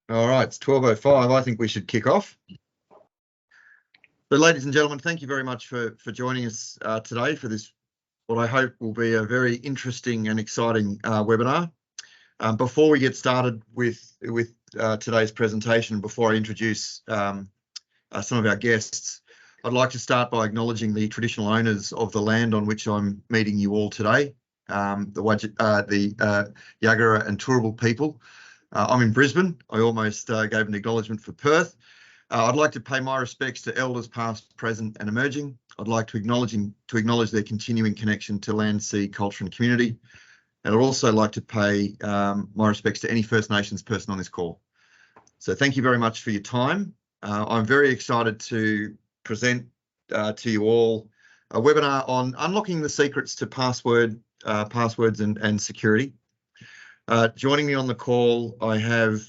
All right, it's 12:05. I think we should kick off. So, ladies and gentlemen, thank you very much for joining us today for this, what I hope will be a very interesting and exciting webinar. Before we get started with today's presentation, before I introduce some of our guests, I'd like to start by acknowledging the traditional owners of the land on which I'm meeting you all today, the Yagara and Turrbal people. I'm in Brisbane. I almost gave an acknowledgement for Perth. I'd like to pay my respects to elders past, present and emerging. I'd like to acknowledge their continuing connection to land, sea, culture and community. And I'd also like to pay my respects to any First Nations person on this call. So thank you very much for your time. I'm very excited to present to you all a webinar on unlocking the secrets to passwords and security. Joining me on the call, I have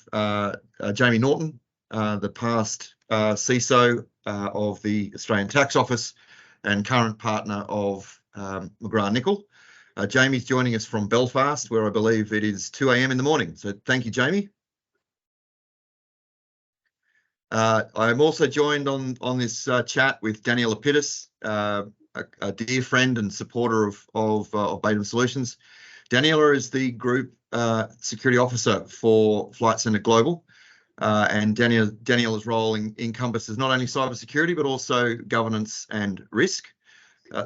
Jamie Norton, the past CISO of the Australian Tax Office and current partner of McGrathNicol. Jamie's joining us from Belfast, where I believe it is 2 a.m. in the morning. So thank you, Jamie. I'm also joined on this chat with Daniella P, a dear friend and supporter of Baidam Solutions. Daniella is the Group Security Officer for Flight Centre Global, and Daniella's role encompasses not only cybersecurity but also governance and risk.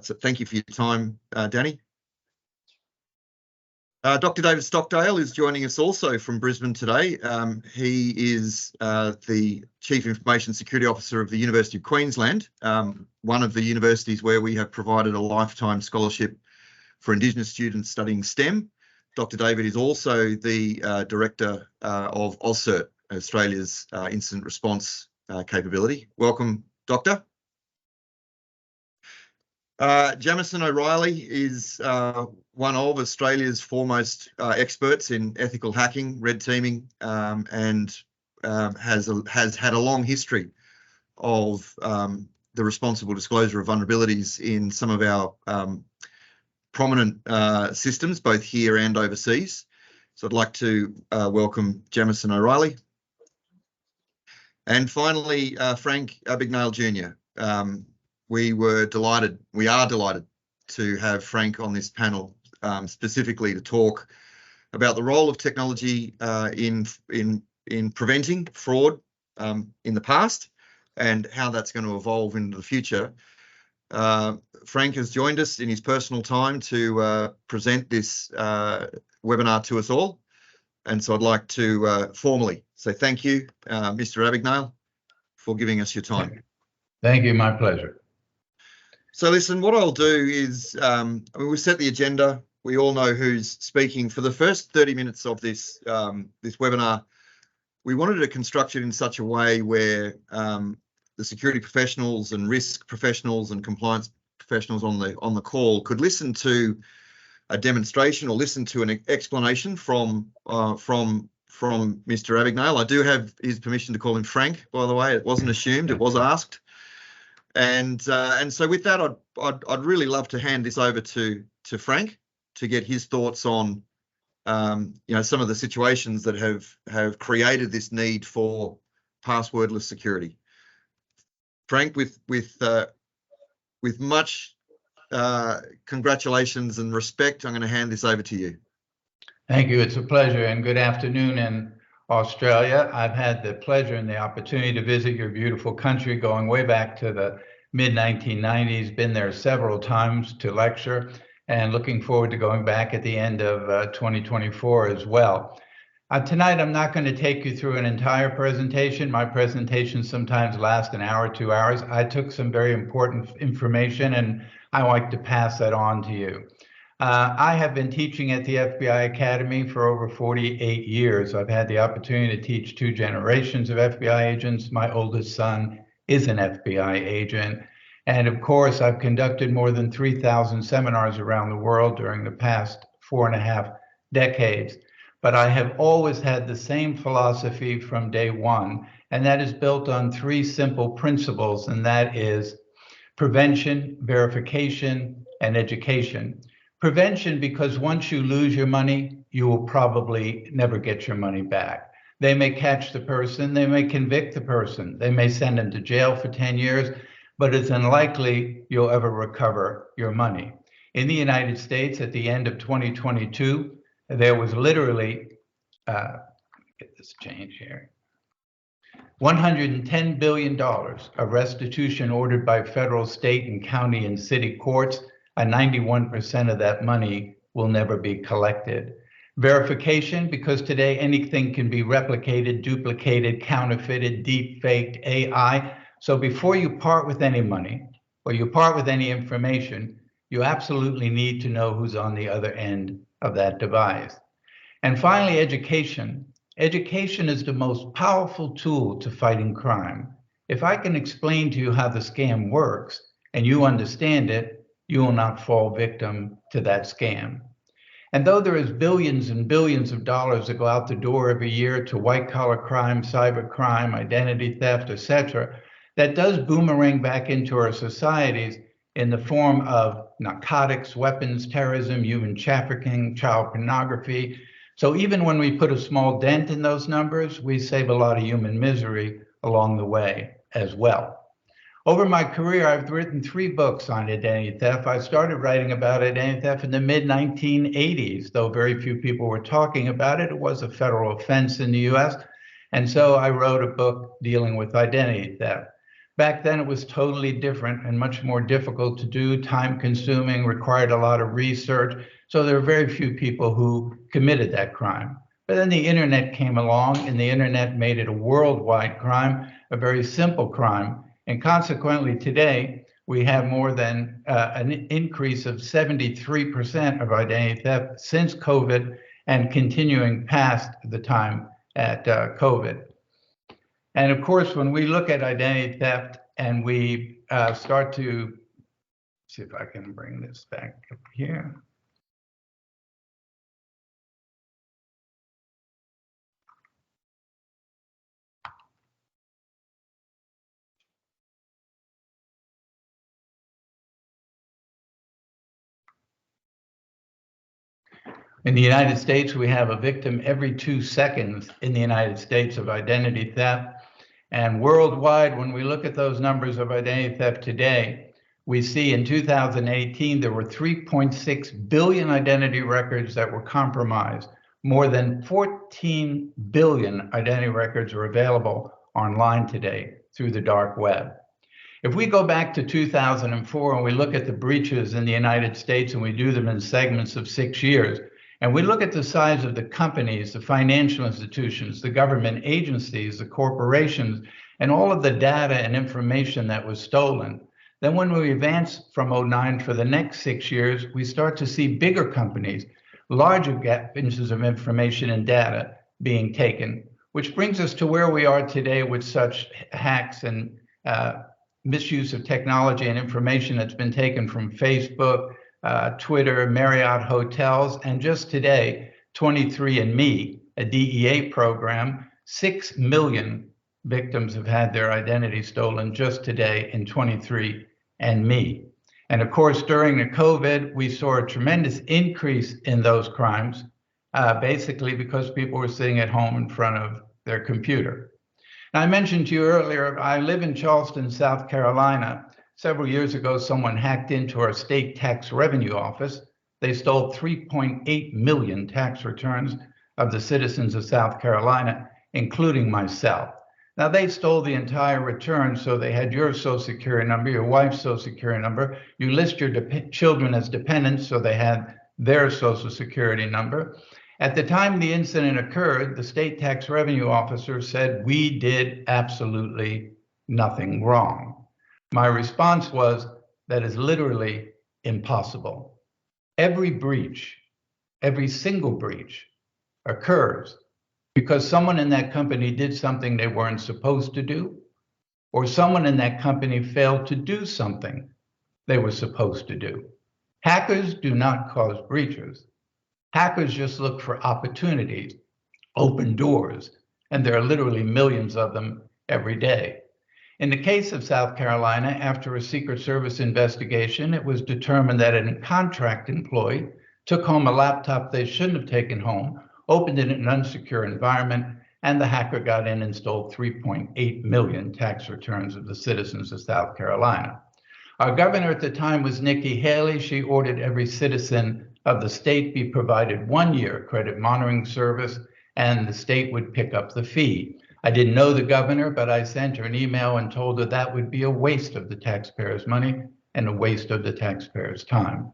So thank you for your time, Danny. Dr. David Stockdale is joining us also from Brisbane today. He is the Chief Information Security Officer of the University of Queensland, one of the universities where we have provided a lifetime scholarship for Indigenous students studying STEM. Dr. David is also the Director of AUSCERT, Australia's incident response capability. Welcome, Doctor. Jamieson O'Reilly is one of Australia's foremost experts in ethical hacking, red teaming, and has had a long history of the responsible disclosure of vulnerabilities in some of our prominent systems, both here and overseas. So I'd like to welcome Jamieson O'Reilly. And finally, Frank Abagnale Jr. We are delighted to have Frank on this panel, specifically to talk about the role of technology in preventing fraud in the past and how that's going to evolve into the future. Frank has joined us in his personal time to present this webinar to us all. And so I'd like to formally say thank you, Mr. Abagnale, for giving us your time. Thank you, my pleasure. So listen, what I'll do is, we set the agenda. We all know who's speaking. For the first 30 minutes of this webinar, we wanted to construct it in such a way where the security professionals and risk professionals and compliance professionals on the call could listen to a demonstration or listen to an explanation from Mr. Abagnale. I do have his permission to call him Frank, by the way. It wasn't assumed; it was asked. And so with that, I'd really love to hand this over to Frank to get his thoughts on some of the situations that have created this need for passwordless security. Frank, with much congratulations and respect, I'm going to hand this over to you. Thank you. It's a pleasure, and good afternoon in Australia. I've had the pleasure and the opportunity to visit your beautiful country going way back to the mid-1990s, been there several times to lecture, and looking forward to going back at the end of 2024 as well. Tonight, I'm not going to take you through an entire presentation. My presentations sometimes last an hour, 2 hours. I took some very important information, and I like to pass that on to you. I have been teaching at the FBI Academy for over 48 years. I've had the opportunity to teach 2 generations of FBI agents. My oldest son is an FBI agent. And of course, I've conducted more than 3,000 seminars around the world during the past 4.5 decades. But I have always had the same philosophy from day one, and that is built on 3 simple principles, and that is prevention, verification, and education. Prevention, because once you lose your money, you will probably never get your money back. They may catch the person, they may convict the person, they may send them to jail for 10 years, but it's unlikely you'll ever recover your money. In the United States, at the end of 2022, there was literally, get this change here, $110 billion of restitution ordered by federal, state, and county and city courts, and 91% of that money will never be collected. Verification, because today anything can be replicated, duplicated, counterfeited, deep-faked, AI. So before you part with any money or you part with any information, you absolutely need to know who's on the other end of that device. And finally, education. Education is the most powerful tool to fighting crime. If I can explain to you how the scam works and you understand it, you will not fall victim to that scam. And though there is billions and billions of dollars that go out the door every year to white-collar crime, cyber crime, identity theft, etc., that does boomerang back into our societies in the form of narcotics, weapons, terrorism, human trafficking, child pornography. So even when we put a small dent in those numbers, we save a lot of human misery along the way as well. Over my career, I've written 3 books on identity theft. I started writing about identity theft in the mid-1980s, though very few people were talking about it. It was a federal offense in the US. And so I wrote a book dealing with identity theft. Back then, it was totally different and much more difficult to do, time-consuming, required a lot of research. So there were very few people who committed that crime. But then the internet came along, and the internet made it a worldwide crime, a very simple crime. And consequently, today, we have more than an increase of 73% of identity theft since COVID and continuing past the time at COVID. And of course, when we look at identity theft and we start to, see if I can bring this back up here. In the United States, we have a victim every 2 seconds in the United States of identity theft. And worldwide, when we look at those numbers of identity theft today, we see in 2018, there were 3.6 billion identity records that were compromised. More than 14 billion identity records are available online today through the dark web. If we go back to 2004 and we look at the breaches in the United States and we do them in segments of 6 years, and we look at the size of the companies, the financial institutions, the government agencies, the corporations, and all of the data and information that was stolen, then when we advance from 2009 for the next 6 years, we start to see bigger companies, larger inches of information and data being taken, which brings us to where we are today with such hacks and misuse of technology and information that's been taken from Facebook, Twitter, Marriott hotels, and just today, 23andMe, a DEA program, 6 million victims have had their identity stolen just today in 23andMe. And of course, during the COVID, we saw a tremendous increase in those crimes, basically because people were sitting at home in front of their computer. Now, I mentioned to you earlier, I live in Charleston, South Carolina. Several years ago, someone hacked into our state tax revenue office. They stole 3.8 million tax returns of the citizens of South Carolina, including myself. Now, they stole the entire return, so they had your Social Security number, your wife's Social Security number. You list your children as dependents, so they had their Social Security number. At the time the incident occurred, the state tax revenue officer said, "We did absolutely nothing wrong." My response was, that is literally impossible. Every breach, every single breach occurs because someone in that company did something they weren't supposed to do, or someone in that company failed to do something they were supposed to do. Hackers do not cause breaches. Hackers just look for opportunities, open doors, and there are literally millions of them every day. In the case of South Carolina, after a Secret Service investigation, it was determined that a contract employee took home a laptop they shouldn't have taken home, opened it in an unsecure environment, and the hacker got in and stole 3.8 million tax returns of the citizens of South Carolina. Our governor at the time was Nikki Haley. She ordered every citizen of the state be provided 1 year credit monitoring service, and the state would pick up the fee. I didn't know the governor, but I sent her an email and told her that would be a waste of the taxpayers' money and a waste of the taxpayers' time.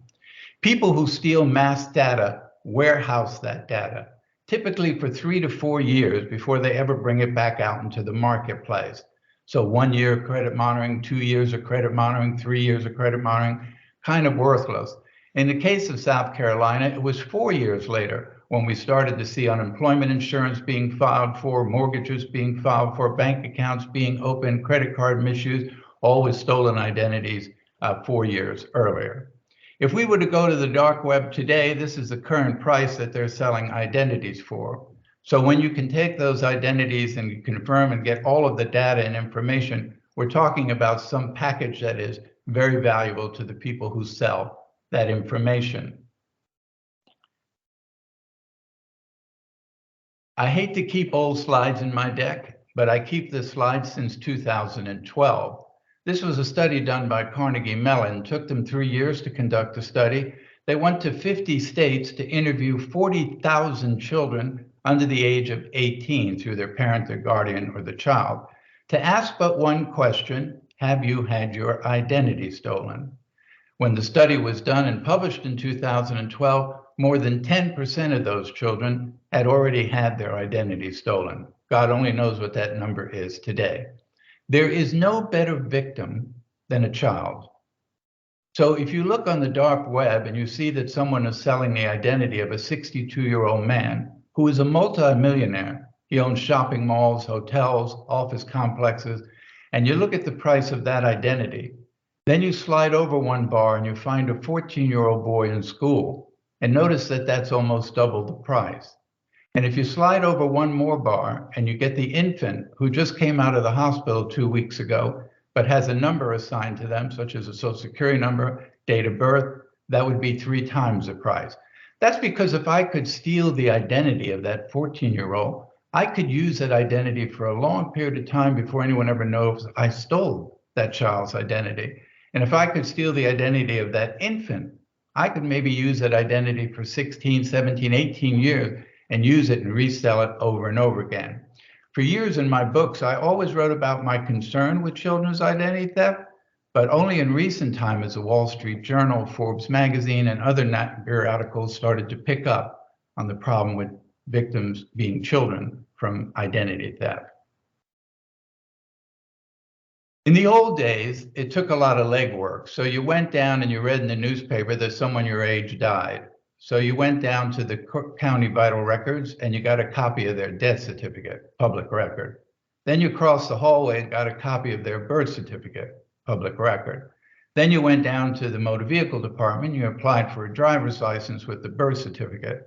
People who steal mass data warehouse that data, typically for 3 to 4 years before they ever bring it back out into the marketplace. So 1 year of credit monitoring, 2 years of credit monitoring, 3 years of credit monitoring, kind of worthless. In the case of South Carolina, it was 4 years later when we started to see unemployment insurance being filed for, mortgages being filed for, bank accounts being opened, credit card misuse, all with stolen identities 4 years earlier. If we were to go to the dark web today, this is the current price that they're selling identities for. So when you can take those identities and confirm and get all of the data and information, we're talking about some package that is very valuable to the people who sell that information. I hate to keep old slides in my deck, but I keep this slide since 2012. This was a study done by Carnegie Mellon. It took them 3 years to conduct the study. They went to 50 states to interview 40,000 children under the age of 18 through their parent, their guardian, or the child, to ask but one question: have you had your identity stolen? When the study was done and published in 2012, more than 10% of those children had already had their identity stolen. God only knows what that number is today. There is no better victim than a child. So if you look on the dark web and you see that someone is selling the identity of a 62-year-old man who is a multimillionaire, he owns shopping malls, hotels, office complexes, and you look at the price of that identity, then you slide over one bar and you find a 14-year-old boy in school, and notice that that's almost double the price. And if you slide over one more bar and you get the infant who just came out of the hospital 2 weeks ago, but has a number assigned to them, such as a social security number, date of birth, that would be 3 times the price. That's because if I could steal the identity of that 14-year-old, I could use that identity for a long period of time before anyone ever knows I stole that child's identity. And if I could steal the identity of that infant, I could maybe use that identity for 16, 17, 18 years and use it and resell it over and over again. For years in my books, I always wrote about my concern with children's identity theft, but only in recent time as the Wall Street Journal, Forbes magazine, and other articles started to pick up on the problem with victims being children from identity theft. In the old days, it took a lot of legwork. So you went down and you read in the newspaper that someone your age died. So you went down to the county vital records and you got a copy of their death certificate, public record. Then you crossed the hallway and got a copy of their birth certificate, public record. Then you went down to the motor vehicle department, you applied for a driver's license with the birth certificate.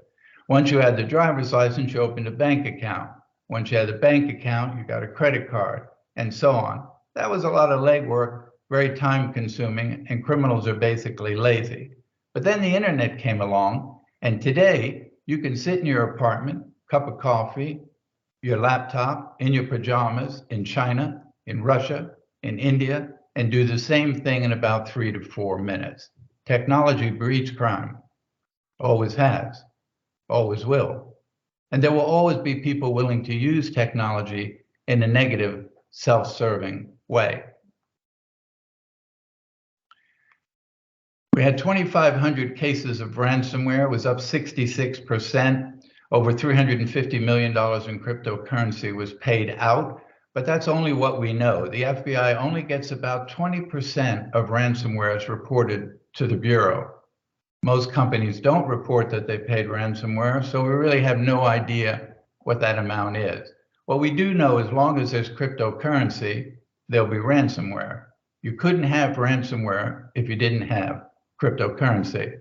Once you had the driver's license, you opened a bank account. Once you had a bank account, you got a credit card, and so on. That was a lot of legwork, very time consuming, and criminals are basically lazy. But then the internet came along, and today you can sit in your apartment, cup of coffee, your laptop, in your pajamas, in China, in Russia, in India, and do the same thing in about 3 to 4 minutes. Technology breeds crime. Always has, always will. And there will always be people willing to use technology in a negative, self-serving way. We had 2,500 cases of ransomware. It was up 66%. Over $350 million in cryptocurrency was paid out, but that's only what we know. The FBI only gets about 20% of ransomware reported to the Bureau. Most companies don't report that they paid ransomware, so we really have no idea what that amount is. What we do know, as long as there's cryptocurrency, there'll be ransomware. You couldn't have ransomware if you didn't have cryptocurrency.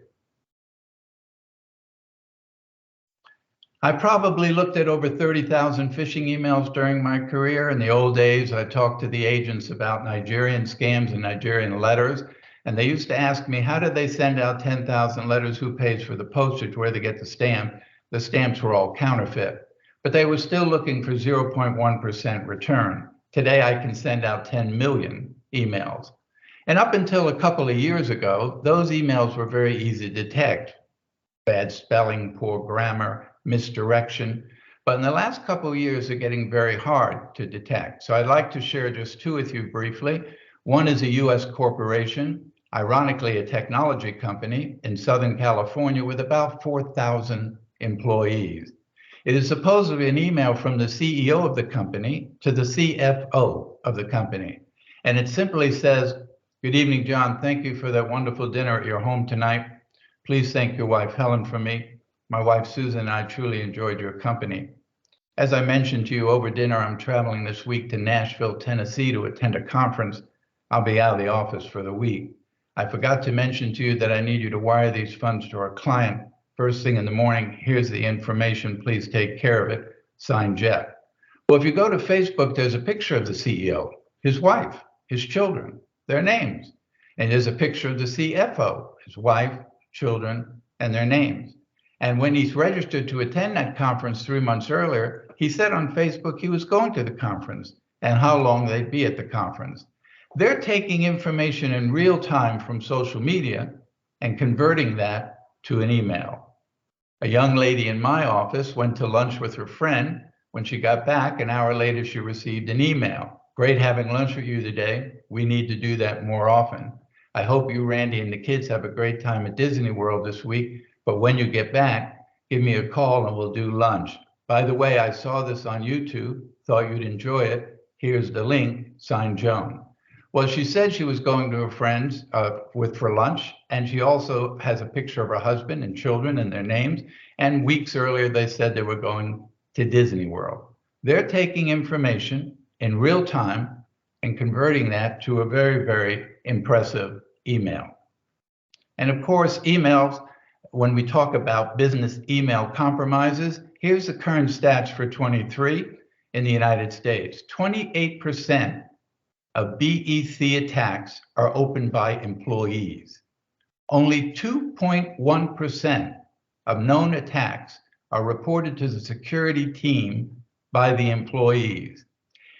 I probably looked at over 30,000 phishing emails during my career. In the old days, I talked to the agents about Nigerian scams and Nigerian letters, and they used to ask me, how did they send out 10,000 letters? Who pays for the postage? Where they get the stamp? The stamps were all counterfeit. but they were still looking for 0.1% return. Today, I can send out 10 million emails. And up until a couple of years ago, those emails were very easy to detect. Bad spelling, poor grammar, misdirection. But in the last couple of years, they're getting very hard to detect. So I'd like to share just two with you briefly. One is a US corporation, ironically a technology company in Southern California with about 4,000 employees. It is supposedly an email from the CEO of the company to the CFO of the company. And it simply says, "Good evening, John. Thank you for that wonderful dinner at your home tonight. Please thank your wife, Helen, for me. My wife, Susan, and I truly enjoyed your company. As I mentioned to you over dinner, I'm traveling this week to Nashville, Tennessee to attend a conference. I'll be out of the office for the week. I forgot to mention to you that I need you to wire these funds to our client first thing in the morning. Here's the information. Please take care of it. Signed, Jeff." Well, if you go to Facebook, there's a picture of the CEO, his wife, his children, their names. And there's a picture of the CFO, his wife, children, and their names. And when he's registered to attend that conference 3 months earlier, he said on Facebook he was going to the conference and how long they'd be at the conference. They're taking information in real time from social media and converting that to an email. A young lady in my office went to lunch with her friend. When she got back, an hour later, she received an email. "Great having lunch with you today. We need to do that more often. I hope you, Randy, and the kids have a great time at Disney World this week, but when you get back, give me a call and we'll do lunch. By the way, I saw this on YouTube, thought you'd enjoy it. Here's the link, signed Joan." Well, she said she was going to her friends for lunch, and she also has a picture of her husband and children and their names, and weeks earlier they said they were going to Disney World. They're taking information in real time and converting that to a very, very impressive email. And of course, emails, when we talk about business email compromises, here's the current stats for 23 in the United States. 28% of BEC attacks are opened by employees. Only 2.1% of known attacks are reported to the security team by the employees.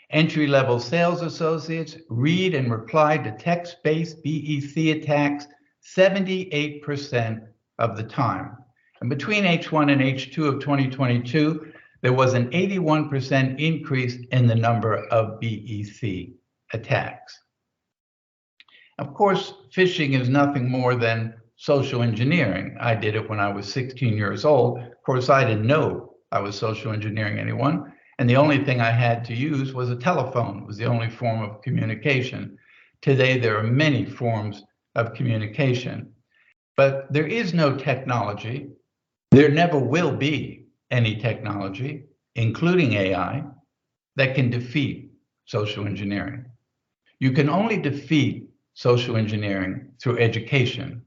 Entry-level sales associates read and reply to text-based BEC attacks 78% of the time. And between H1 and H2 of 2022, there was an 81% increase in the number of BEC attacks. Of course, phishing is nothing more than social engineering. I did it when I was 16 years old. Of course, I didn't know I was social engineering anyone. And the only thing I had to use was a telephone. It was the only form of communication. Today, there are many forms of communication. But there is no technology. There never will be any technology, including AI, that can defeat social engineering. You can only defeat social engineering through education.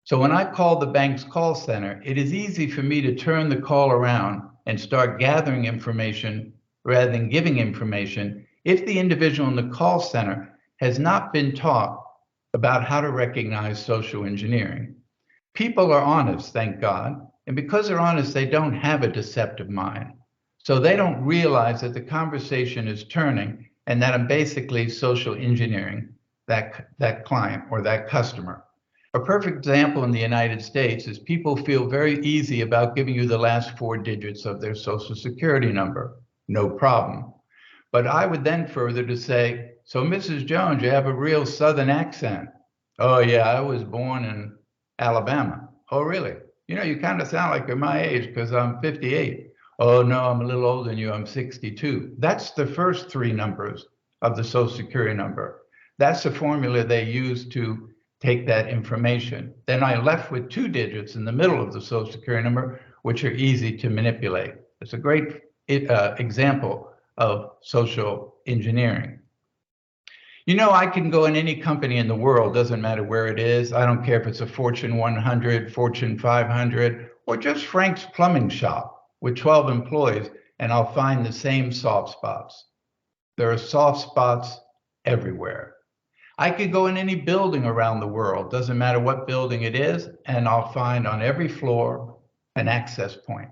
So when I call the bank's call center, it is easy for me to turn the call around and start gathering information rather than giving information if the individual in the call center has not been taught about how to recognize social engineering. People are honest, thank God, and because they're honest, they don't have a deceptive mind. So they don't realize that the conversation is turning and that I'm basically social engineering that client or that customer. A perfect example in the United States is people feel very easy about giving you the last 4 digits of their social security number. No problem. But I would then further to say, "So Mrs. Jones, you have a real Southern accent." "Oh yeah, I was born in Alabama." "Oh really? You know, you kind of sound like you're my age because I'm 58. "Oh no, I'm a little older than you, I'm 62. That's the first 3 numbers of the social security number. That's the formula they use to take that information. Then I left with 2 digits in the middle of the social security number, which are easy to manipulate. It's a great example of social engineering. You know, I can go in any company in the world, doesn't matter where it is. I don't care if it's a Fortune 100, Fortune 500, or just Frank's plumbing shop with 12 employees, and I'll find the same soft spots. There are soft spots everywhere. I could go in any building around the world, doesn't matter what building it is, and I'll find on every floor an access point,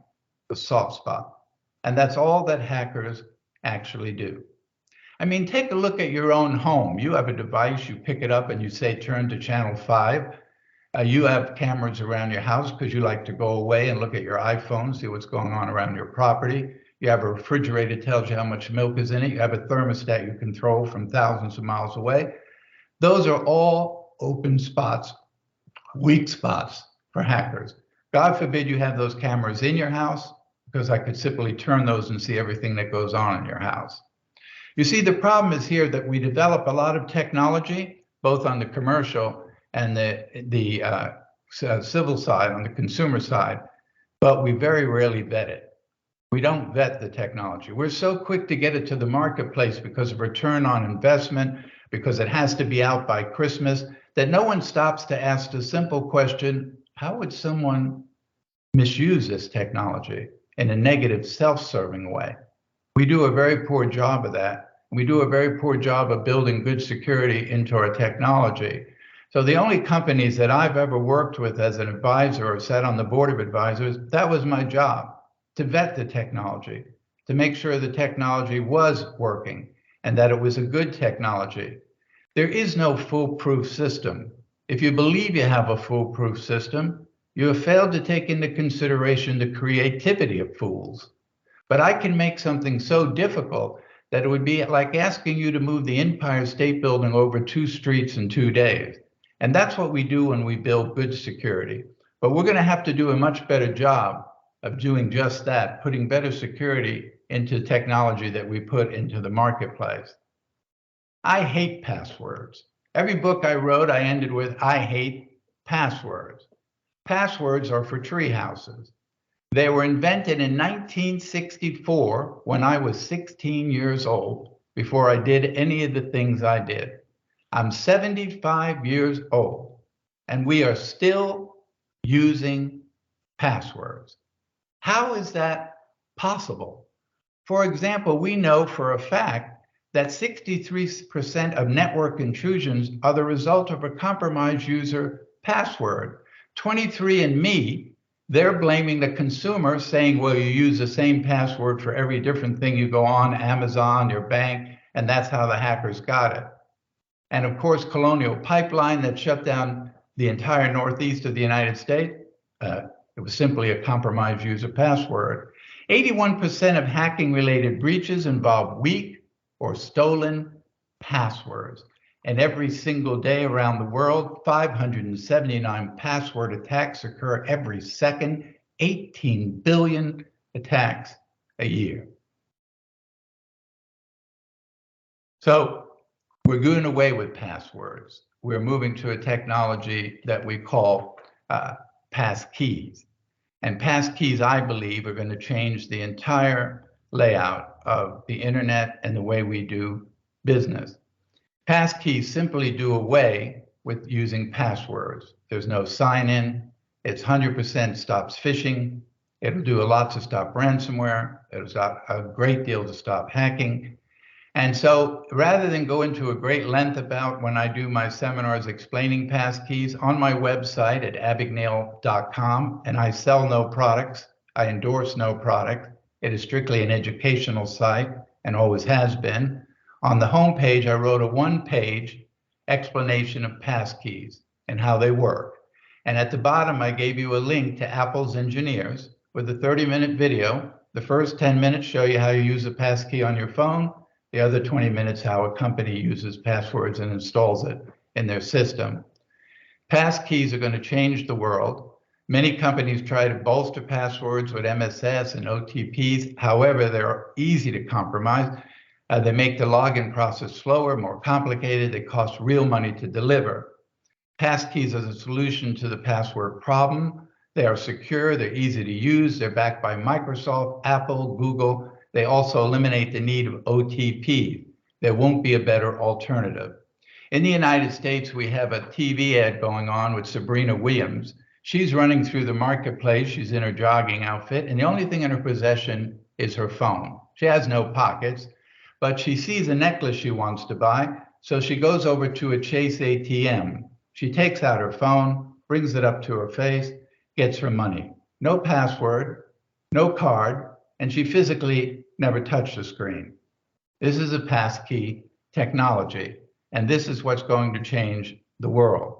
a soft spot. And that's all that hackers actually do. I mean, take a look at your own home. You have a device, you pick it up and you say, turn to channel 5. You have cameras around your house because you like to go away and look at your iPhone, see what's going on around your property. You have a refrigerator that tells you how much milk is in it. You have a thermostat you control from thousands of miles away. Those are all open spots, weak spots for hackers. God forbid you have those cameras in your house, because I could simply turn those and see everything that goes on in your house. You see, the problem is here that we develop a lot of technology, both on the commercial and the civil side, on the consumer side, but we very rarely vet it. We don't vet the technology. We're so quick to get it to the marketplace because of return on investment, because it has to be out by Christmas, that no one stops to ask the simple question, how would someone misuse this technology in a negative, self-serving way? We do a very poor job of that. We do a very poor job of building good security into our technology. So the only companies that I've ever worked with as an advisor or sat on the board of advisors, that was my job, to vet the technology, to make sure the technology was working and that it was a good technology. There is no foolproof system. If you believe you have a foolproof system, you have failed to take into consideration the creativity of fools. But I can make something so difficult that it would be like asking you to move the Empire State Building over 2 streets in 2 days. And that's what we do when we build good security. But we're going to have to do a much better job of doing just that, putting better security into technology that we put into the marketplace. I hate passwords. Every book I wrote, I ended with, I hate passwords. Passwords are for tree houses. They were invented in 1964 when I was 16 years old, before I did any of the things I did. I'm 75 years old, and we are still using passwords. How is that possible? For example, we know for a fact that 63% of network intrusions are the result of a compromised user password. 23andMe, they're blaming the consumer, saying, well, you use the same password for every different thing you go on, Amazon, your bank, and that's how the hackers got it. And of course, Colonial Pipeline that shut down the entire Northeast of the United States, it was simply a compromised user password. 81% of hacking-related breaches involve weak or stolen passwords. And every single day around the world, 579 password attacks occur every second, 18 billion attacks a year. So we're doing away with passwords. We're moving to a technology that we call passkeys. And passkeys, I believe, are going to change the entire layout of the internet and the way we do business. Passkeys simply do away with using passwords. There's no sign-in. It's 100% stops phishing. It'll do a lot to stop ransomware. It'll stop a great deal to stop hacking. And so rather than go into a great length about when I do my seminars explaining passkeys, on my website at abagnale.com, and I sell no products, I endorse no product. It is strictly an educational site and always has been. On the homepage, I wrote a 1-page explanation of passkeys and how they work. And at the bottom, I gave you a link to Apple's engineers with a 30-minute video. The first 10 minutes show you how you use a passkey on your phone. The other 20 minutes, how a company uses passwords and installs it in their system. Passkeys are going to change the world. Many companies try to bolster passwords with MSS and OTPs. However, they're easy to compromise. They make the login process slower, more complicated. They cost real money to deliver. Passkeys are the solution to the password problem. They are secure, they're easy to use, they're backed by Microsoft, Apple, Google. They also eliminate the need of OTP. There won't be a better alternative. In the United States, we have a TV ad going on with Sabrina Williams. She's running through the marketplace. She's in her jogging outfit, and the only thing in her possession is her phone. She has no pockets, but she sees a necklace she wants to buy, so she goes over to a Chase ATM. She takes out her phone, brings it up to her face, gets her money. No password, no card, and she physically never touched the screen. This is a passkey technology, and this is what's going to change the world.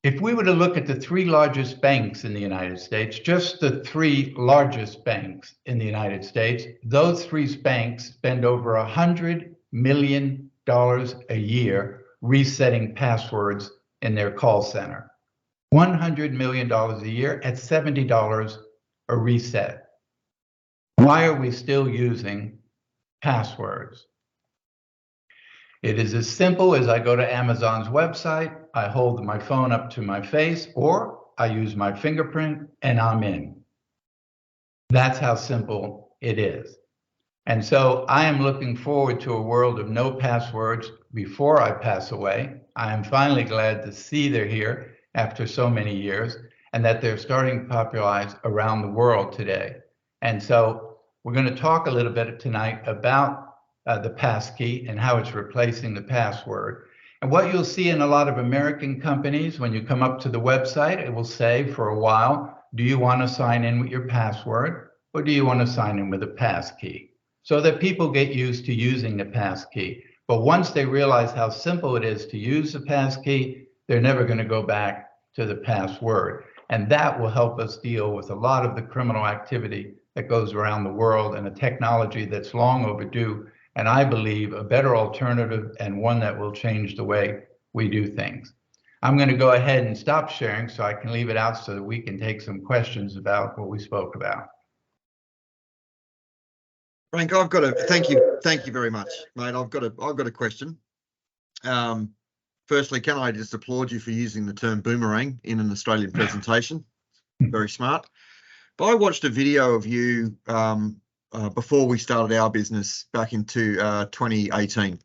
If we were to look at the 3 largest banks in the United States, just the 3 largest banks in the United States, those 3 banks spend over $100 million a year resetting passwords in their call center. $100 million a year at $70 a reset. Why are we still using passwords? It is as simple as I go to Amazon's website, I hold my phone up to my face, or I use my fingerprint and I'm in. That's how simple it is. And so I am looking forward to a world of no passwords before I pass away. I am finally glad to see they're here after so many years, and that they're starting to popularize around the world today. And so we're going to talk a little bit tonight about the passkey and how it's replacing the password. And what you'll see in a lot of American companies, when you come up to the website, it will say for a while, do you want to sign in with your password, or do you want to sign in with a passkey? So that people get used to using the passkey. But once they realize how simple it is to use the passkey, they're never going to go back to the password. And that will help us deal with a lot of the criminal activity that goes around the world, and a technology that's long overdue, and I believe a better alternative, and one that will change the way we do things. I'm going to go ahead and stop sharing so I can leave it out so that we can take some questions about what we spoke about. Frank, I've got a thank you very much, mate. I've got a question. Firstly, can I just applaud you for using the term boomerang in an Australian presentation? Very smart. But I watched a video of you before we started our business back into 2018,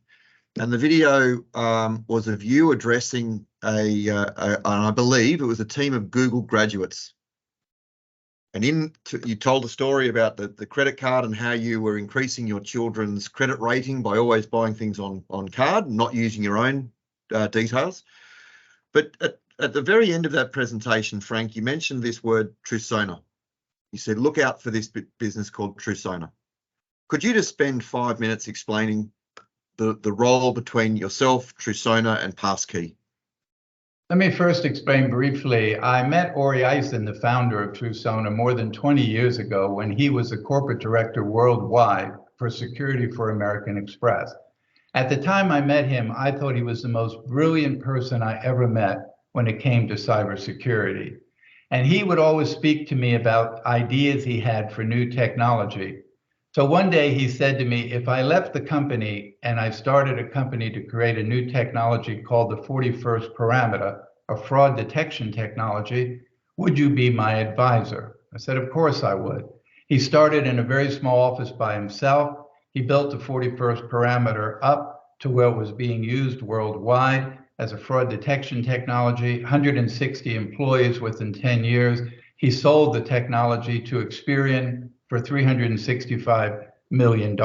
and the video was of you addressing and I believe it was a team of Google graduates. And you told a story about the credit card and how you were increasing your children's credit rating by always buying things on card, not using your own details. But at the very end of that presentation, Frank, you mentioned this word Trusona. You said, look out for this business called Trusona. Could you just spend 5 minutes explaining the role between yourself, Trusona, and passkey? Let me first explain briefly. I met Ori Eisen, the founder of Trusona, more than 20 years ago when he was the corporate director worldwide for security for American Express. At the time I met him, I thought he was the most brilliant person I ever met when it came to cybersecurity. And he would always speak to me about ideas he had for new technology. So one day he said to me, if I left the company and I started a company to create a new technology called the 41st parameter, a fraud detection technology, would you be my advisor? I said, of course I would. He started in a very small office by himself. He built the 41st parameter up to where it was being used worldwide as a fraud detection technology, 160 employees within 10 years. He sold the technology to Experian for $365 million.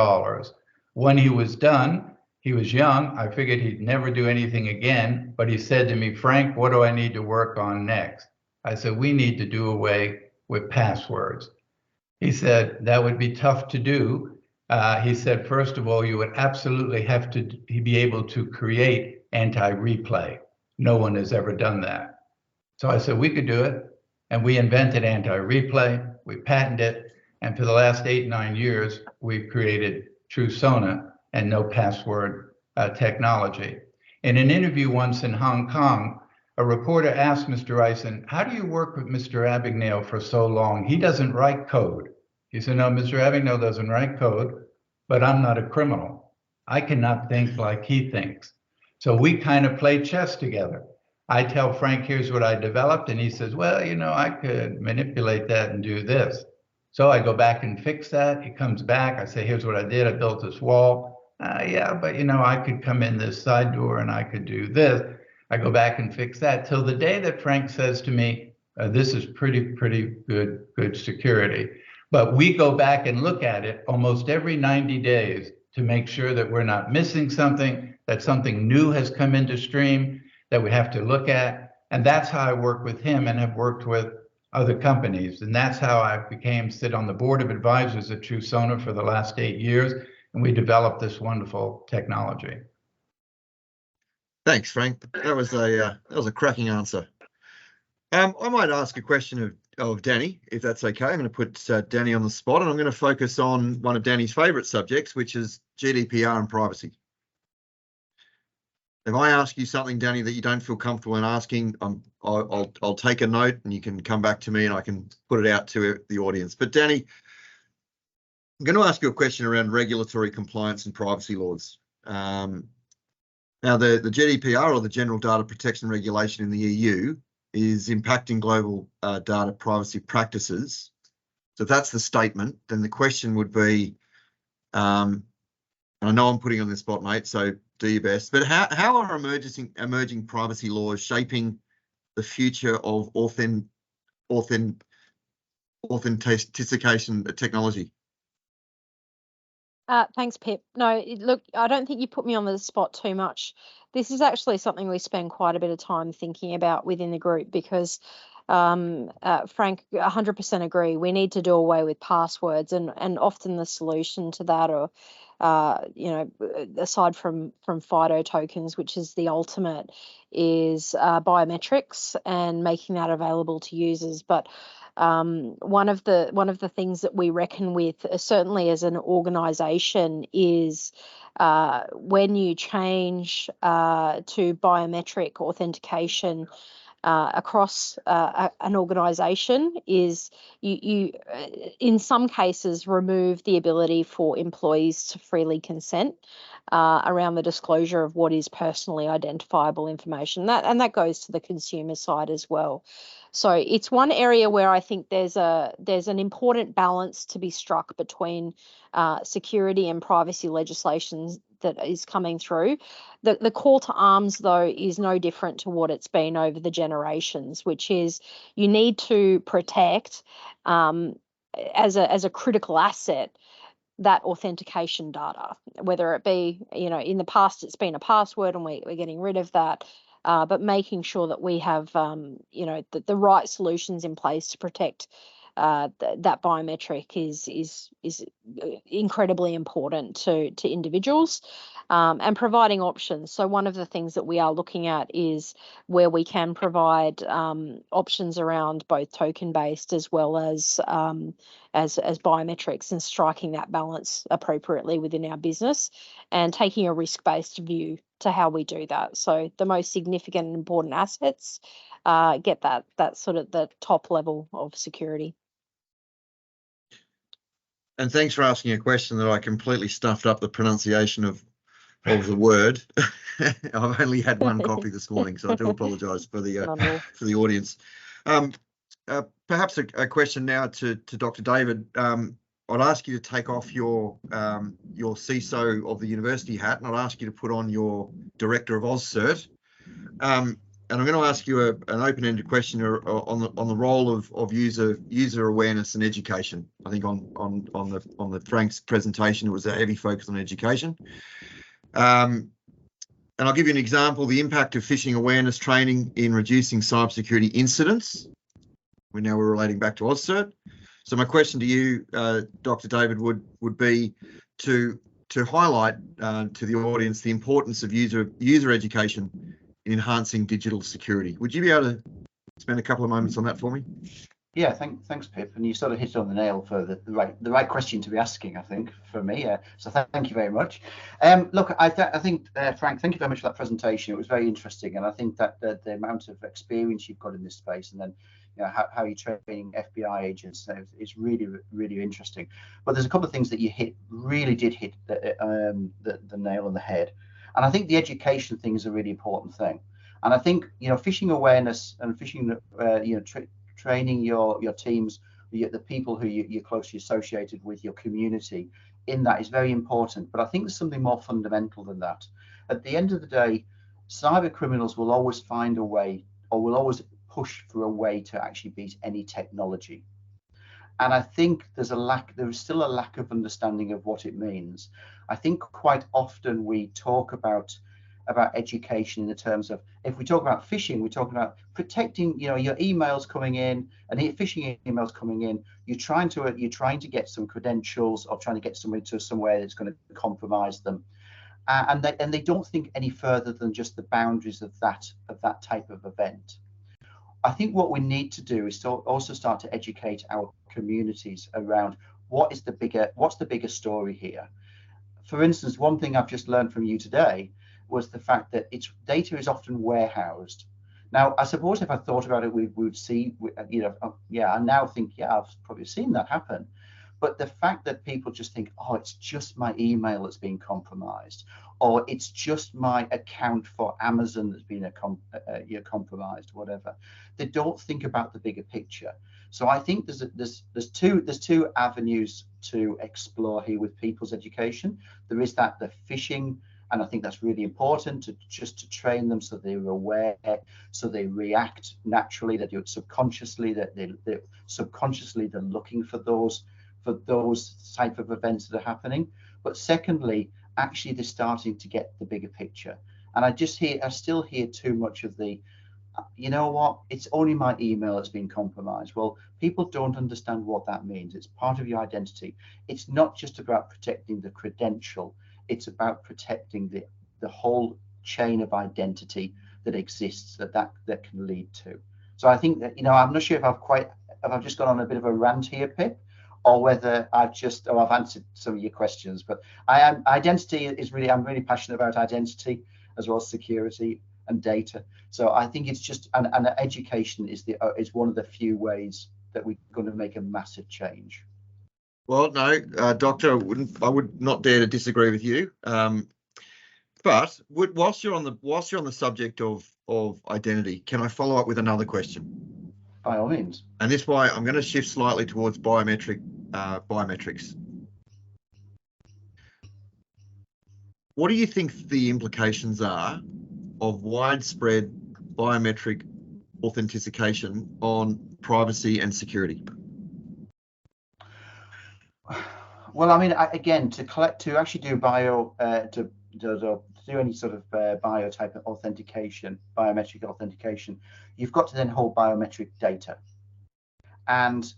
When he was done, he was young. I figured he'd never do anything again, but he said to me, Frank, what do I need to work on next? I said, we need to do away with passwords. He said, that would be tough to do. He said, first of all, you would absolutely have to be able to create anti-replay. No one has ever done that. So I said, we could do it. And we invented anti-replay, we patented it. And for the last 8-9 years, we've created Trusona and no password technology. In an interview once in Hong Kong, a reporter asked Mr. Eisen, how do you work with Mr. Abagnale for so long? He doesn't write code. He said, no, Mr. Abagnale doesn't write code, but I'm not a criminal. I cannot think like he thinks. So we kind of play chess together. I tell Frank, here's what I developed. And he says, well, you know, I could manipulate that and do this. So I go back and fix that. He comes back. I say, here's what I did. I built this wall. Yeah, but you know, I could come in this side door and I could do this. I go back and fix that till the day that Frank says to me, this is pretty good security. But we go back and look at it almost every 90 days to make sure that we're not missing something, that something new has come into stream that we have to look at. And that's how I work with him and have worked with other companies. And that's how I sit on the board of advisors at Trusona for the last 8 years. And we developed this wonderful technology. Thanks, Frank. That was a cracking answer. I might ask a question of Danny, if that's okay. I'm going to put Danny on the spot, and I'm going to focus on one of Danny's favourite subjects, which is GDPR and privacy. If I ask you something, Danny, that you don't feel comfortable in asking, I'll take a note, and you can come back to me, and I can put it out to the audience. But Danny, I'm going to ask you a question around regulatory compliance and privacy laws. Now, the GDPR, or the General Data Protection Regulation in the EU, is impacting global data privacy practices. So if that's the statement, then the question would be, and I know I'm putting you on the spot, mate, so do your best, but how are emerging privacy laws shaping the future of authentication technology? Thanks, Pip. No, look, I don't think you put me on the spot too much. This is actually something we spend quite a bit of time thinking about within the group, because Frank, 100% agree. We need to do away with passwords, and often the solution to that, or aside from FIDO tokens, which is the ultimate, is biometrics and making that available to users. But one of the things that we reckon with, certainly as an organisation, is when you change to biometric authentication across an organisation, is you in some cases remove the ability for employees to freely consent around the disclosure of what is personally identifiable information. That goes to the consumer side as well. So it's one area where I think there's an important balance to be struck between security and privacy legislation that is coming through. The call to arms, though, is no different to what it's been over the generations, which is you need to protect as a critical asset that authentication data, whether it be, in the past it's been a password and we're getting rid of that. But making sure that we have, the right solutions in place to protect that biometric is incredibly important to individuals, and providing options. So one of the things that we are looking at is where we can provide options around both token-based as well as biometrics, and striking that balance appropriately within our business and taking a risk-based view to how we do that. So the most significant and important assets get that sort of the top level of security. And thanks for asking a question that I completely stuffed up the pronunciation of the word. I've only had one coffee this morning, so I do apologise for the audience. Perhaps a question now to Dr. David. I'd ask you to take off your CISO of the university hat, and I'd ask you to put on your Director of AUSCERT. And I'm going to ask you an open-ended question on the role of user awareness and education. I think on the Frank's presentation, it was a heavy focus on education. And I'll give you an example: the impact of phishing awareness training in reducing cybersecurity incidents. We're relating back to AUSCERT. So my question to you, Dr. David, would be to highlight to the audience the importance of user education in enhancing digital security. Would you be able to spend a couple of moments on that for me? Yeah, thanks, Pip. And you sort of hit it on the nail for the right question to be asking, I think, for me. So thank you very much. Look, I think, Frank, thank you very much for that presentation. It was very interesting. And I think that the amount of experience you've got in this space, and then how you're training FBI agents is really, really interesting. But there's a couple of things that you really did hit the nail on the head. And I think the education thing is a really important thing. And I think, phishing awareness and phishing, training your teams, the people who you're closely associated with, your community, in that is very important. But I think there's something more fundamental than that. At the end of the day, cyber criminals will always find a way, or will always push for a way to actually beat any technology. And I think there is still a lack of understanding of what it means. I think quite often we talk about about education in the terms of, if we talk about phishing, we're talking about protecting, you know, your emails coming in, and the phishing emails coming in. You're trying to get some credentials, or trying to get somebody to somewhere that's going to compromise them, and they don't think any further than just the boundaries of that type of event. I think what we need to do is to also start to educate our communities around what's the bigger story here. For instance, one thing I've just learned from you today was the fact that data is often warehoused. Now, I suppose if I thought about it, we would see, you know, yeah, I now think, yeah, I've probably seen that happen. But the fact that people just think, oh, it's just my email that's being compromised, or it's just my account for Amazon that's been compromised, whatever. They don't think about the bigger picture. So I think there's two avenues to explore here with people's education. There is the phishing, and I think that's really important to train them so they're aware, so they react naturally, they do it subconsciously, that they're looking for those type of events that are happening. But secondly, actually they're starting to get the bigger picture. And I still hear too much of the, you know what, it's only my email that's been compromised. Well, people don't understand what that means. It's part of your identity. It's not just about protecting the credential, it's about protecting the whole chain of identity that exists that can lead to. So I think that, you know, I'm not sure if I've just gone on a bit of a rant here, Pip, or whether I've answered some of your questions. But identity is really, I'm really passionate about identity as well as security and data. So I think it's just, and education is one of the few ways that we're going to make a massive change. Well, no, Doctor, I would not dare to disagree with you. But whilst you're on the subject of identity, can I follow up with another question? By all means. And this way, I'm going to shift slightly towards biometrics. What do you think the implications are of widespread biometric authentication on privacy and security? Well, I mean, again, to actually do do any sort of biometric authentication, you've got to then hold biometric data, and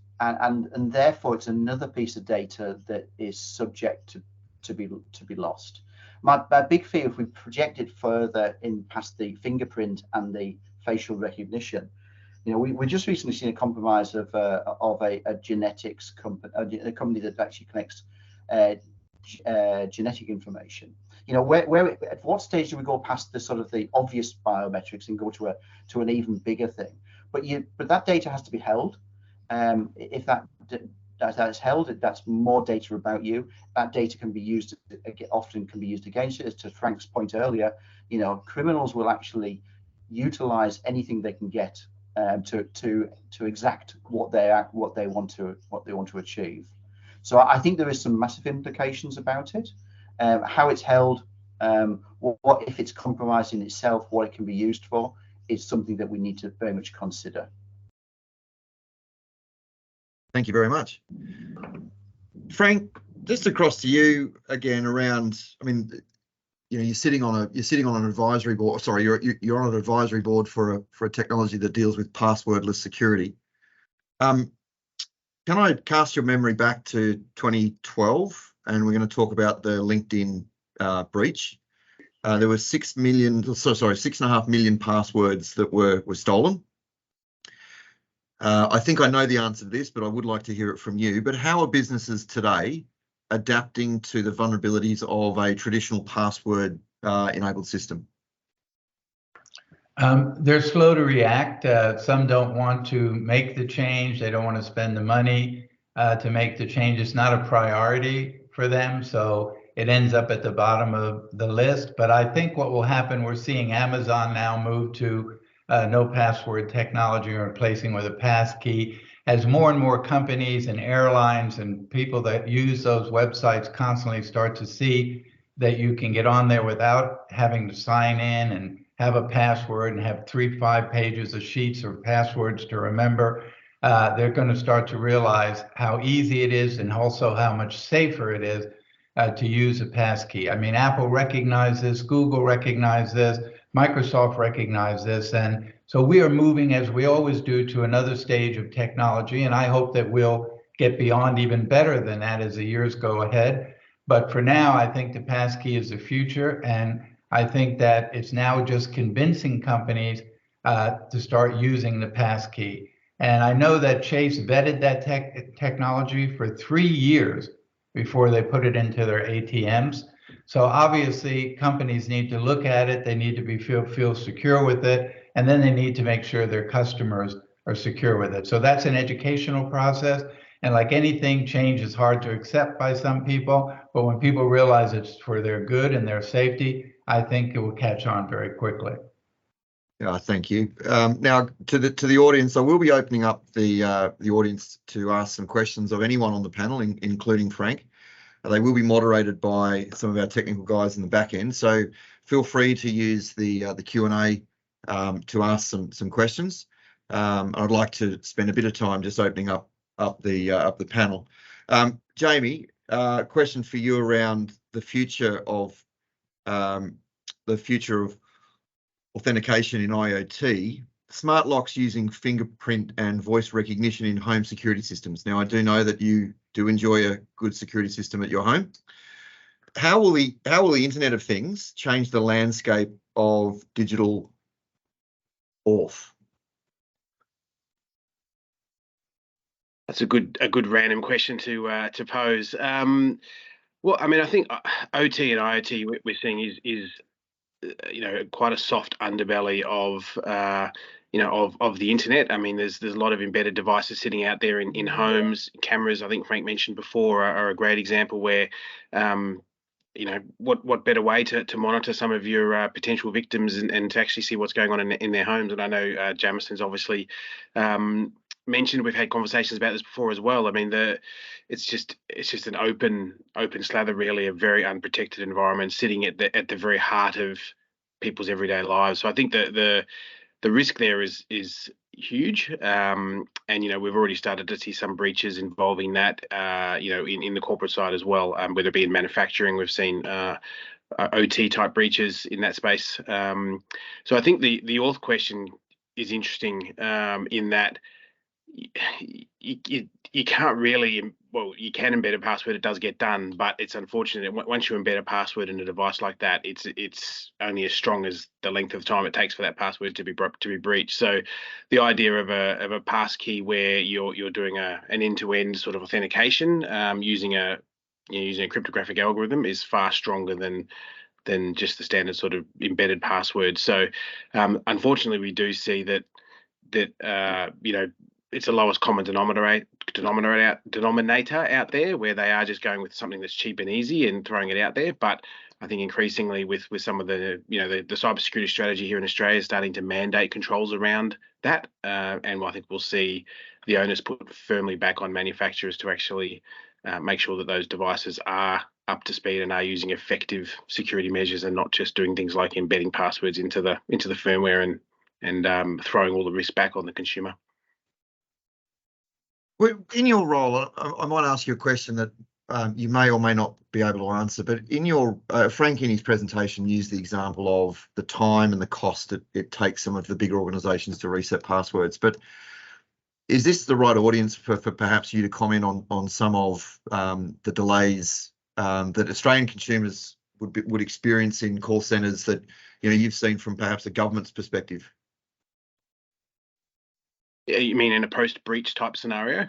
therefore it's another piece of data that is subject to be lost. My big fear, if we project it further in past the fingerprint and the facial recognition, you know, we just recently seen a compromise of a genetics company, a company that actually connects genetic information. You know, at what stage do we go past the sort of the obvious biometrics and go to an even bigger thing? But that data has to be held. If that's held, that's more data about you. That data can be used, often can be used against it. As to Frank's point earlier, you know, criminals will actually utilize anything they can get to exact what they want to achieve. So I think there is some massive implications about it. How it's held, what if it's compromised in itself, what it can be used for, is something that we need to very much consider. Thank you very much. Frank, just across to you again around, I mean, you know, you're sitting on an advisory board. Sorry, you're on an advisory board for a technology that deals with passwordless security. Can I cast your memory back to 2012, and we're going to talk about the LinkedIn breach. There were 6.5 million passwords that were stolen. I think I know the answer to this, but I would like to hear it from you. But how are businesses today adapting to the vulnerabilities of a traditional password enabled system? They're slow to react. Some don't want to make the change. They don't want to spend the money to make the change. It's not a priority for them, so it ends up at the bottom of the list. But I think what will happen, we're seeing Amazon now move to no password technology, or replacing with a pass key, as more and more companies and airlines and people that use those websites constantly start to see that you can get on there without having to sign in and have a password and have 3-5 pages of sheets or passwords to remember. They're going to start to realize how easy it is, and also how much safer it is. to use a passkey. I mean, Apple recognized this, Google recognized this, Microsoft recognized this, and so we are moving, as we always do, to another stage of technology, and I hope that we'll get beyond even better than that as the years go ahead. But for now, I think the passkey is the future, and I think that it's now just convincing companies to start using the passkey. And I know that Chase vetted that technology for 3 years before they put it into their ATMs. So obviously, companies need to look at it. They need to feel secure with it, and then they need to make sure their customers are secure with it. So that's an educational process. And like anything, change is hard to accept by some people, but when people realize it's for their good and their safety, I think it will catch on very quickly. Yeah, thank you. Now, to the audience, I will be opening up the audience to ask some questions of anyone on the panel, including Frank. They will be moderated by some of our technical guys in the back end, so feel free to use the Q&A to ask some questions. I'd like to spend a bit of time just opening up the panel. Jamie, question for you around the future of authentication in IoT. Smart locks using fingerprint and voice recognition in home security systems. Now, I do know that you do enjoy a good security system at your home. How will the Internet of Things change the landscape of digital auth? That's a good random question to pose. Well, I mean, I think OT and IoT we're seeing is quite a soft underbelly of the internet. I mean, there's a lot of embedded devices sitting out there in homes. Cameras, I think Frank mentioned before, are a great example where what better way to monitor some of your potential victims and to actually see what's going on in their homes. And I know Jamieson's obviously mentioned, we've had conversations about this before as well. I mean, it's just an open slather, really, a very unprotected environment sitting at the very heart of people's everyday lives. So I think the risk there is huge, and we've already started to see some breaches involving that, in the corporate side as well, whether it be in manufacturing. We've seen OT type breaches in that space. So I think the auth question is interesting in that you can't really, well, you can embed a password, it does get done, but it's unfortunate once you embed a password in a device like that, it's only as strong as the length of time it takes for that password to be breached. So the idea of a passkey where you're doing an end-to-end sort of authentication using a cryptographic algorithm is far stronger than just the standard sort of embedded password. So unfortunately, we do see that it's the lowest common denominator out there, where they are just going with something that's cheap and easy and throwing it out there. But I think increasingly with some of the cybersecurity strategy here in Australia is starting to mandate controls around that, and I think we'll see the onus put firmly back on manufacturers to actually make sure that those devices are up to speed and are using effective security measures and not just doing things like embedding passwords into the firmware and throwing all the risk back on the consumer. Well, in your role, I might ask you a question that you may or may not be able to answer, but in your Frank, in his presentation, used the example of the time and the cost it takes some of the bigger organisations to reset passwords. But is this the right audience for perhaps you to comment on some of the delays that Australian consumers would experience in call centres that you've seen from perhaps a government's perspective? You mean in a post-breach type scenario?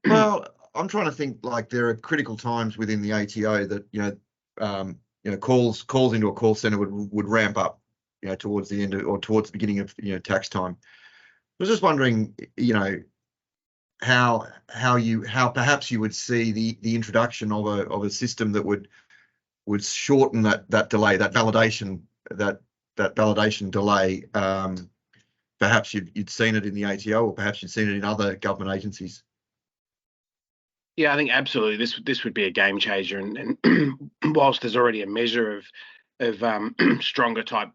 Well, I'm trying to think, like, there are critical times within the ATO that calls into a call centre would ramp up, towards the end or towards the beginning of tax time. I was just wondering, how perhaps you would see the introduction of a system that would shorten that delay, that validation delay. Perhaps you'd seen it in the ATO, or perhaps you'd seen it in other government agencies. Yeah, I think absolutely this would be a game changer, and whilst there's already a measure of stronger type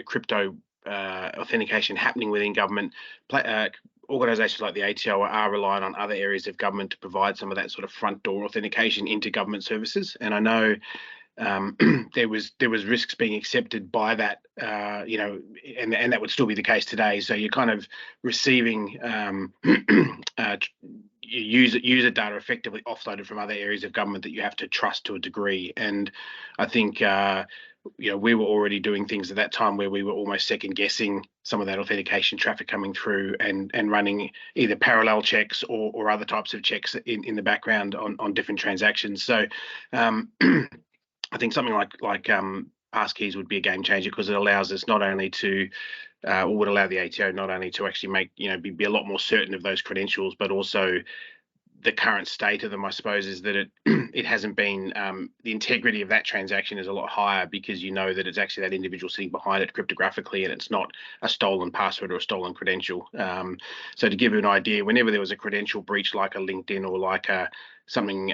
crypto authentication happening within government organisations like the ATO are relying on other areas of government to provide some of that sort of front door authentication into government services. And I know there was risks being accepted by that, and that would still be the case today. So you're kind of receiving user data effectively offloaded from other areas of government that you have to trust to a degree. And I think we were already doing things at that time where we were almost second guessing some of that authentication traffic coming through and running either parallel checks or other types of checks in the background on different transactions. So I think something like passkeys would be a game changer, because it allows us not only to or would allow the ATO not only to actually make be a lot more certain of those credentials, but also the current state of them, I suppose, is that it hasn't been the integrity of that transaction is a lot higher, because you know that it's actually that individual sitting behind it cryptographically, and it's not a stolen password or a stolen credential. So to give you an idea, whenever there was a credential breach like a LinkedIn or like something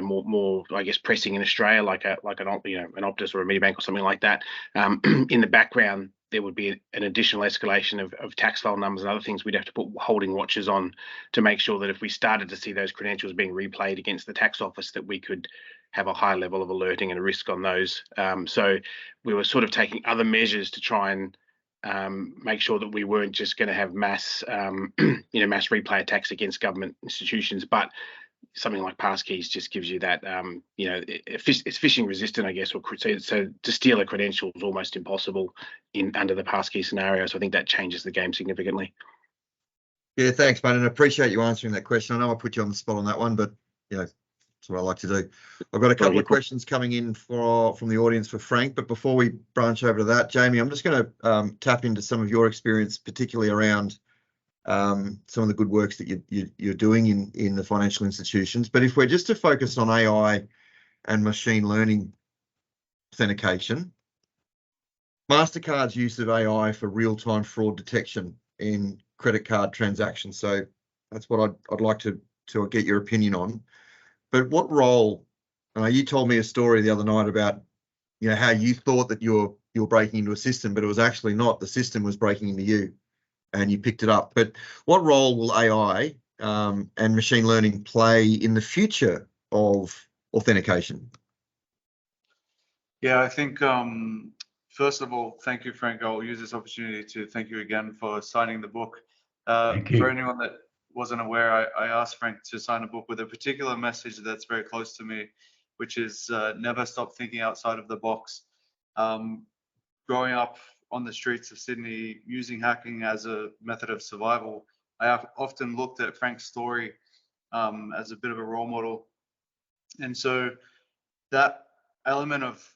more I guess pressing in Australia, like an Optus or a Medibank or something like that, in the background there would be an additional escalation of tax file numbers and other things we'd have to put holding watches on to make sure that if we started to see those credentials being replayed against the tax office, that we could have a high level of alerting and risk on those. So we were sort of taking other measures to try and make sure that we weren't just going to have mass replay attacks against government institutions, but something like passkeys just gives you that, it's phishing resistant, I guess, so to steal a credential is almost impossible under the passkey scenario. So I think that changes the game significantly. Yeah, thanks, mate, and I appreciate you answering that question. I know I put you on the spot on that one, but that's what I like to do. I've got a couple of questions coming in from the audience for Frank, but before we branch over to that, Jamie, I'm just going to tap into some of your experience, particularly around some of the good works that you're doing in the financial institutions. But if we're just to focus on AI and machine learning authentication, MasterCard's use of AI for real-time fraud detection in credit card transactions. So that's what I'd like to get your opinion on. But what role? You told me a story the other night about how you thought that you were breaking into a system, but it was actually not. The system was breaking into you, and you picked it up. But what role will AI and machine learning play in the future of authentication? Yeah, I think first of all, thank you, Frank. I'll use this opportunity to thank you again for signing the book. Thank you. For anyone that wasn't aware, I asked Frank to sign a book with a particular message that's very close to me, which is never stop thinking outside of the box. Growing up on the streets of Sydney, using hacking as a method of survival, I have often looked at Frank's story as a bit of a role model. And so that element of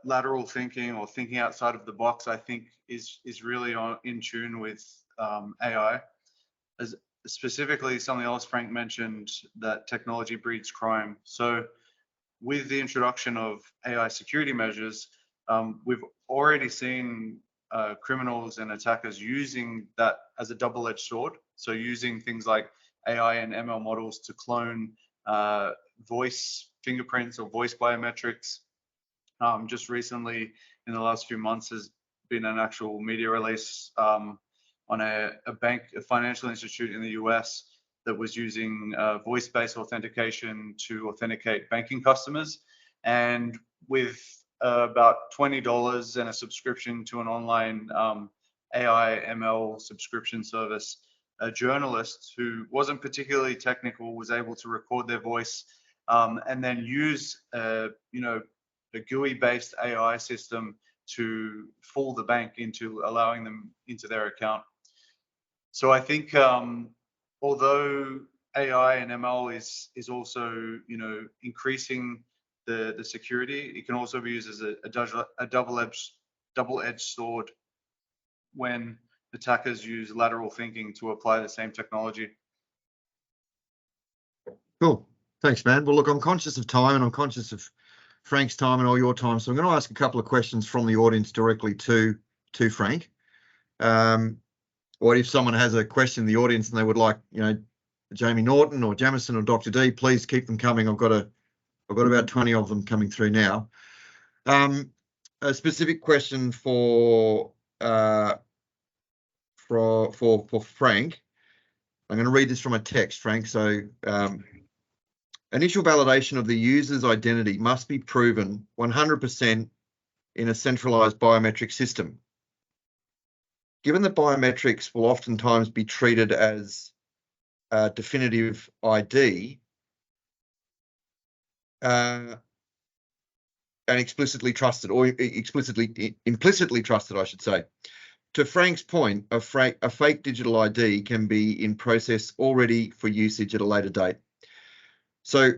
lateral thinking or thinking outside of the box, I think is really in tune with AI. As specifically, something else Frank mentioned, that technology breeds crime. So with the introduction of AI security measures, we've already seen criminals and attackers using that as a double-edged sword. So using things like AI and ML models to clone voice fingerprints or voice biometrics. Just recently, in the last few months, has been an actual media release on a financial institute in the US that was using voice-based authentication to authenticate banking customers. And with about $20 and a subscription to an online AI ML subscription service, a journalist who wasn't particularly technical was able to record their voice and then use a GUI-based AI system to fool the bank into allowing them into their account. So I think although AI and ML is also increasing the security, it can also be used as a double-edged sword when attackers use lateral thinking to apply the same technology. Cool. Thanks, man. Well, look, I'm conscious of time, and I'm conscious of Frank's time and all your time. So I'm going to ask a couple of questions from the audience directly to Frank. Or if someone has a question in the audience and they would like, Jamie Norton or Jamieson or Dr. D, please keep them coming. I've got about 20 of them coming through now. A specific question for Frank. I'm going to read this from a text, Frank. So initial validation of the user's identity must be proven 100% in a centralized biometric system. Given that biometrics will oftentimes be treated as definitive ID and explicitly trusted, or implicitly trusted, I should say. To Frank's point, a fake digital ID can be in process already for usage at a later date. So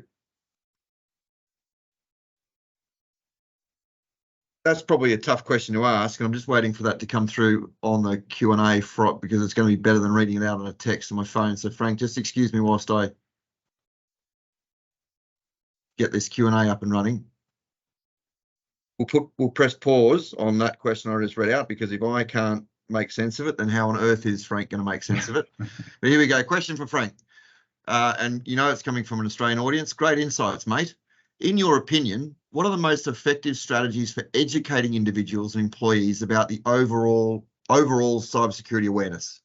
that's probably a tough question to ask, and I'm just waiting for that to come through on the Q&A because it's going to be better than reading it out on a text on my phone. So Frank, just excuse me whilst I get this Q&A up and running. We'll press pause on that question I just read out, because if I can't make sense of it, then how on earth is Frank going to make sense of it? But here we go. Question for Frank. And you know it's coming from an Australian audience. Great insights, mate. In your opinion, what are the most effective strategies for educating individuals and employees about the overall cybersecurity awareness?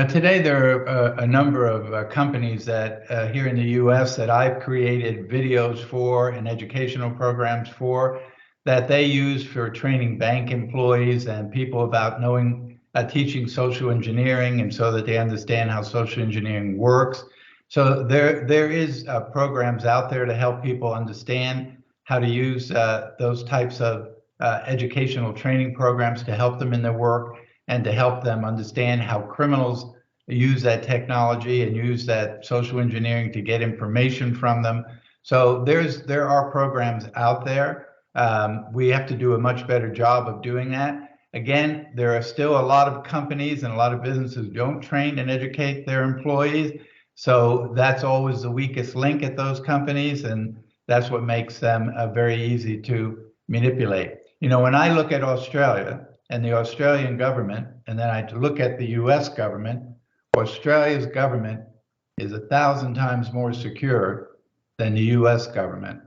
Today, there are a number of companies that here in the US that I've created videos for and educational programs for that they use for training bank employees and people about teaching social engineering, and so that they understand how social engineering works. So there is programs out there to help people understand how to use those types of educational training programs to help them in their work, and to help them understand how criminals use that technology and use that social engineering to get information from them. So there are programs out there. We have to do a much better job of doing that. Again, there are still a lot of companies and a lot of businesses who don't train and educate their employees. So that's always the weakest link at those companies, and that's what makes them very easy to manipulate. You know, when I look at Australia and the Australian government, and then I look at the US government, Australia's government is 1,000 times more secure than the US government.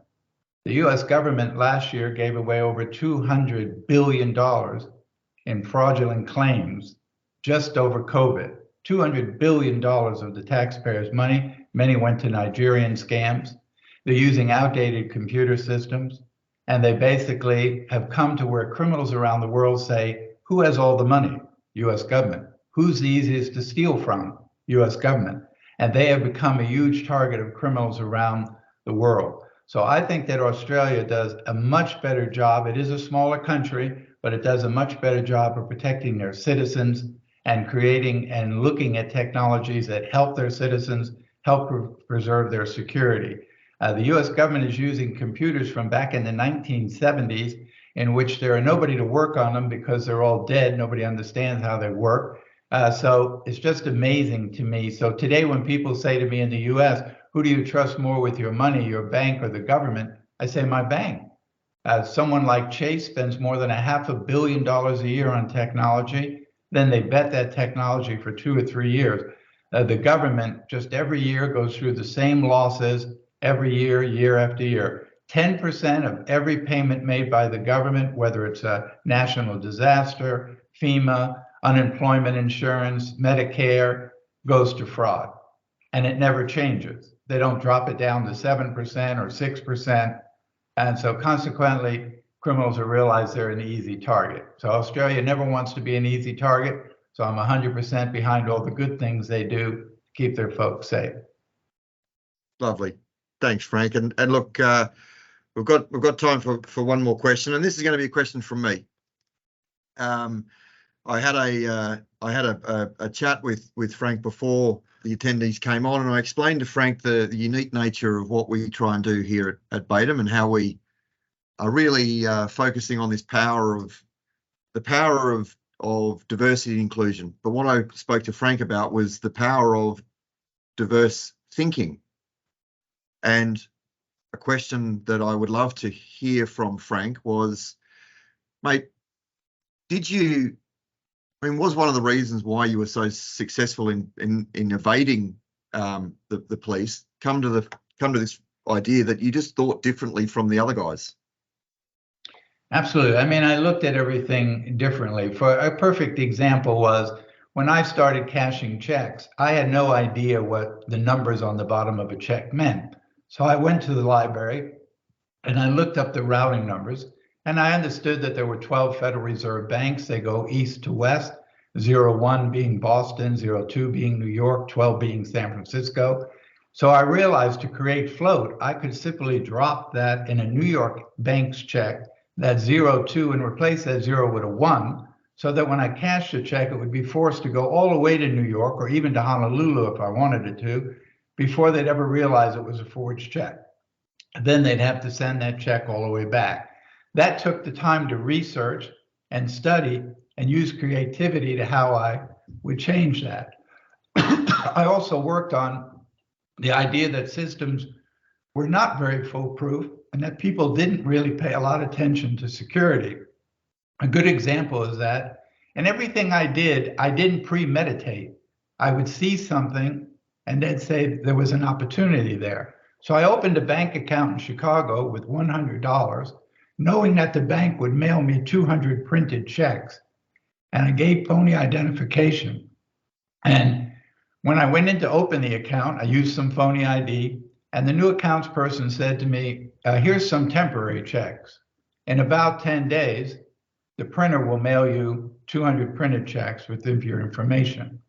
The US government last year gave away over $200 billion in fraudulent claims just over COVID. $200 billion of the taxpayers' money. Many went to Nigerian scams. They're using outdated computer systems, and they basically have come to where criminals around the world say, who has all the money? US government. Who's the easiest to steal from? US government. And they have become a huge target of criminals around the world. So I think that Australia does a much better job. It is a smaller country, but it does a much better job of protecting their citizens and creating and looking at technologies that help their citizens, help preserve their security. The US government is using computers from back in the 1970s, in which there are nobody to work on them because they're all dead. Nobody understands how they work. So it's just amazing to me. So today when people say to me in the US, who do you trust more with your money, your bank or the government? I say my bank. Someone like Chase spends more than $500 million a year on technology. Then they bet that technology for 2 or 3 years. The government just every year goes through the same losses every year, year after year. 10% of every payment made by the government, whether it's a national disaster, FEMA, unemployment insurance, Medicare, goes to fraud. And it never changes. They don't drop it down to 7% or 6%. And so consequently, criminals have realized they're an easy target. So Australia never wants to be an easy target. So I'm 100% behind all the good things they do to keep their folks safe. Lovely. Thanks, Frank. And look, we've got time for one more question, and this is going to be a question from me. I had a chat with Frank before the attendees came on, and I explained to Frank the unique nature of what we try and do here at Baidam, and how we are really focusing on this power of diversity and inclusion. But what I spoke to Frank about was the power of diverse thinking. And a question that I would love to hear from Frank was, mate, was one of the reasons why you were so successful in evading the police come to this idea that you just thought differently from the other guys? Absolutely. I mean, I looked at everything differently. For a perfect example was when I started cashing checks, I had no idea what the numbers on the bottom of a check meant. So I went to the library and I looked up the routing numbers, and I understood that there were 12 Federal Reserve banks. They go east to west, 01 being Boston, 02 being New York, 12 being San Francisco. So I realized to create float, I could simply drop that in a New York bank's check, that 02, and replace that 0 with a 1, so that when I cashed the check, it would be forced to go all the way to New York or even to Honolulu if I wanted it to, before they'd ever realize it was a forged check. Then they'd have to send that check all the way back. That took the time to research and study and use creativity to how I would change that. I also worked on the idea that systems were not very foolproof and that people didn't really pay a lot of attention to security. A good example is that in everything I did, I didn't premeditate. I would see something and they'd say there was an opportunity there. So I opened a bank account in Chicago with $100, knowing that the bank would mail me 200 printed checks. And I gave phony identification. And when I went in to open the account, I used some phony ID, and the new accounts person said to me, here's some temporary checks. In about 10 days, the printer will mail you 200 printed checks with your information.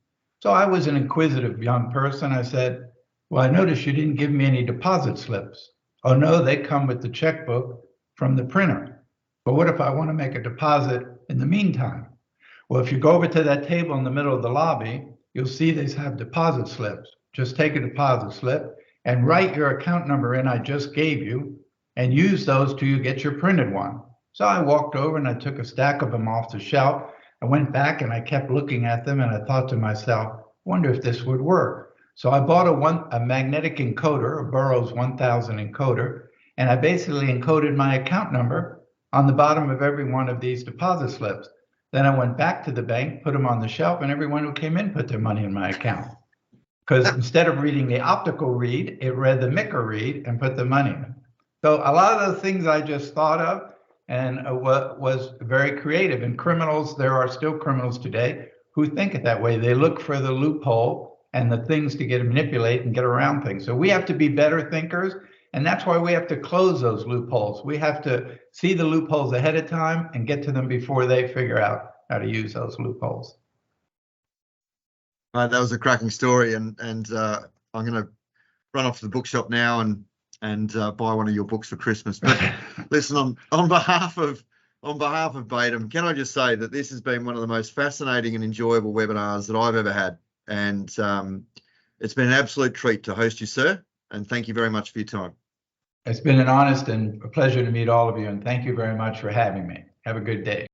So I was an inquisitive young person. I said, well, I noticed you didn't give me any deposit slips. Oh no, they come with the checkbook from the printer. But what if I want to make a deposit in the meantime? Well, if you go over to that table in the middle of the lobby, you'll see they have deposit slips. Just take a deposit slip and write your account number in I just gave you and use those till you get your printed one. So I walked over and I took a stack of them off the shelf. I went back and I kept looking at them and I thought to myself, wonder if this would work. So I bought a magnetic encoder, a Burroughs 1000 encoder, and I basically encoded my account number on the bottom of every one of these deposit slips. Then I went back to the bank, put them on the shelf, and everyone who came in put their money in my account. Because instead of reading the optical read, it read the MICR read and put the money in. So a lot of the things I just thought of and was very creative. And criminals, there are still criminals today who think it that way. They look for the loophole and the things to manipulate and get around things. So we have to be better thinkers. And that's why we have to close those loopholes. We have to see the loopholes ahead of time and get to them before they figure out how to use those loopholes. That was a cracking story, and I'm going to run off to the bookshop now and buy one of your books for Christmas. But listen, on behalf of Baidam, can I just say that this has been one of the most fascinating and enjoyable webinars that I've ever had, and it's been an absolute treat to host you, sir. And thank you very much for your time. It's been an honest and a pleasure to meet all of you, and thank you very much for having me. Have a good day.